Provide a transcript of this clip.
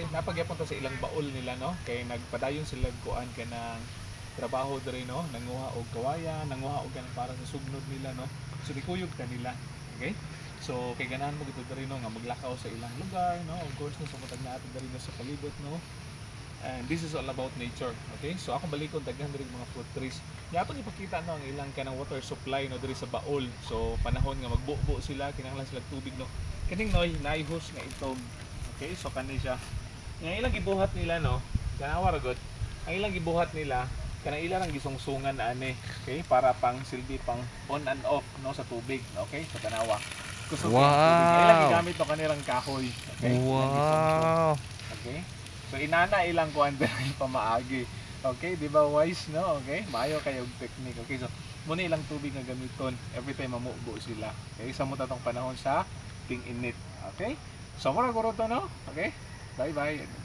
Napagyapon to sa ilang baol nila, no, kay nagpadayon sila kuan kanang trabaho diri, no, nanguha og kawayan, nanguha og kanang para sa sugnod nila, no, so gikuyog kanila. Okay, so kay ganahan mo gito diri, no, nga maglakaw sa ilang lugar, no, of course, no, sumutag na ato diri, no, sa palibot, no. And this is all about nature. Okay, so ako balikon daghan diri mga fruit trees. Yapon ipakita, no, ang ilang kanang water supply, no, diri sa baol. So panahon nga magbubo sila, kinahanglan sila tubig, no, kaning noy naihos nga itog. Okay, so kani siya ang ilang gibuhat nila, no, kanawa ra gud ang ilang gibuhat nila kanang ilang gisungsungan ani, okay, para pang silbi pang on and off, no, sa tubig. Okay, so kanawa kusog wow. Ang tubig ilang gigamit no kanirang kahoy. Okay, wow. Okay, so inana ilang kuan diri pamaagi. Okay, di ba wise, no? Okay, maayo kayo og technique. Okay, so muna ilang tubig nga gamiton every time mamubo sila. Okay, sa mo tatong panahon sa ting init. Okay, so mura guro to, no? Okay, bye bye.